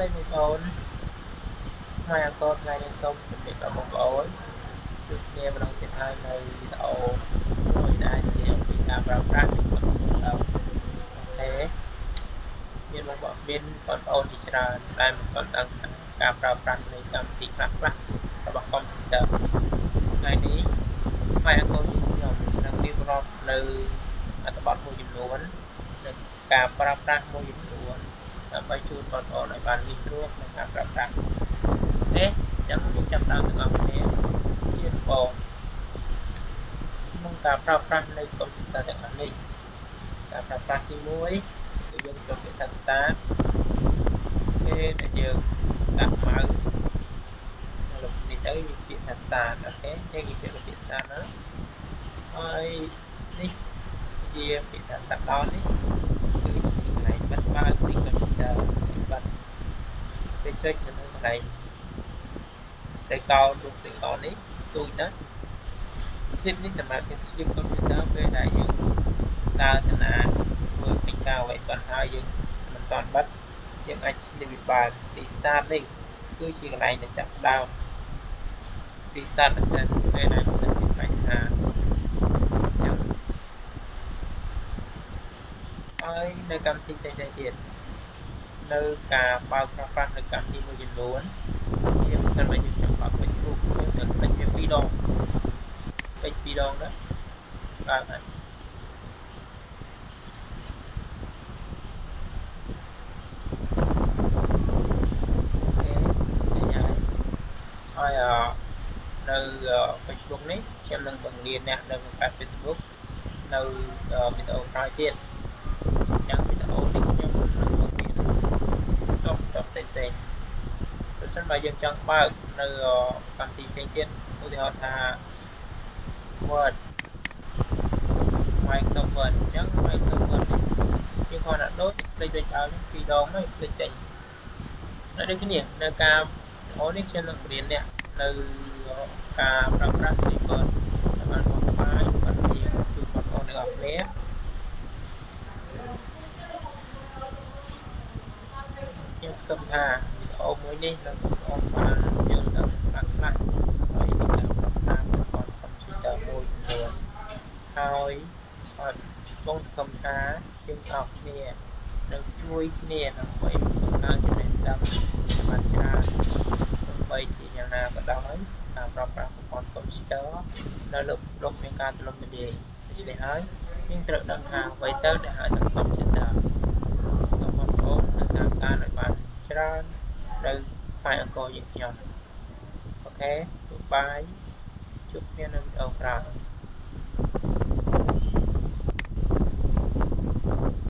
ស្ដីបងប្អូនថ្ងៃអង្គរថ្ងៃនេះសូមជម្រាបដល់បងប្អូនជួបគ្នាម្ដងទៀតហើយនៅវីដេអូមួយដែលនិយាយអំពីការប្រើប្រាស់នៃកុំព្យូទ័រអូខេមានបងប្អូនជាច្រើនដែលមិនទាន់ដឹងការប្រើប្រាស់នៃកម្មវិធីខ្លះៗរបស់កុំព្យូទ័រថ្ងៃនេះថ្ងៃអង្គរខ្ញុំនឹងរៀបរាប់នៅអត្ថបទមួយចំនួននិងការប្រើប្រាស់មួយចំនួនដើម្បីជួយបងប្អូនឲ្យបានងាយស្រួលក្នុងការប្រើប្រាស់ទេអញ្ចឹងយើងចាប់តាមទាំងអស់គ្នាជាដំបូងក្នុងការប្រើប្រាស់នៃកុំព្យូទ័រទាំងអស់នេះការប្រើប្រាស់ទី1គឺយើងចូលពាក្យថា start ពេលដែលយើងដាក់ម៉ៅលើនេះទៅយើងពាក្យថា start អូខេយើងនិយាយពាក្យ start ណាហើយនេះជាពាក្យថា shutdown នេះគឺជាកន្លែងបិទបើកនៃកុំព្យូទ័របិទពេលចុចនៅកន្លែងតែកោរូបតែកោនេះទូចណា slip នេះសម្រាប់យើង slip កុំព្យូទ័រពេលដែលយើងដើរទៅណាធ្វើកិច្ចការអ្វីក៏ហើយយើងមិនទាន់បិទយើងអាច slip វាបានទី start នេះគឺជាកន្លែងដែលចាប់ដើមទី start សិនពេលដែលមានបញ្ហាអញ្ចឹងហើយនៅកម្មវិធីផ្សេងៗទៀតនៅការបើកប្រើប្រាស់នៅកម្មវិធីមួយចំនួនជាមិនសិនបើយើងចង់បើក Facebook យើងត្រូវពេញវា2ដងពេញ2ដងណាបើកហើយហើយនៅ Facebook នេះខ្ញុំនឹងបង្រៀនអ្នកនៅក្នុងការ Facebook នៅវីដេអូក្រោយទៀតអញ្ចឹងវីដេអូនេះខ្ញុំនឹងបង្រៀនចុះផ្សេងប្រសិនបើយើងចង់បើកនៅកម្មវិធីផ្សេងទៀតឧទាហរណ៍ថា Word Microsoft Word អញ្ចឹង Microsoft Word នេះយើងគ្រាន់តែដូចផ្លេចដូចឲ្យ2ដងមកផ្លេចចេញហើយដូចគ្នានៅការអូនេះខ្ញុំនឹងបង្រៀនអ្នកនៅការប្រើប្រាស់ Word ដែលបានបកស្រាយបានជាជួយបងប្អូនទាំងអស់គ្នាខ្ញុំស្គមថាវីដេអូមួយនេះនឹងបងប្អូនបានយល់ដឹងខ្លះហើយនឹងការប្រើប្រាស់ប្រព័ន្ធកុំព្យូទ័រមួយចំនួនហើយបងស្គមថាយើងអរគ្នានឹងជួយគ្នាដើម្បីបង្កើនចំណេះដឹងបានច្រើនបីជាយ៉ាងណាក៏ដោយការប្រើប្រាស់ប្រព័ន្ធកុំព្យូទ័រនៅលើโลกមានការទូលំទូលាយដូច្នេះហើយយើងត្រូវដឹងថាអ្វីទៅដែលហៅថាកុំព្យូទ័រសូមបងប្អូននឹងតាមដានឲ្យបានច្រើននៅថ្ងៃអង្គរយើងខ្ញុំអូខេបាយជួបគ្នានៅវីដេអូក្រោយ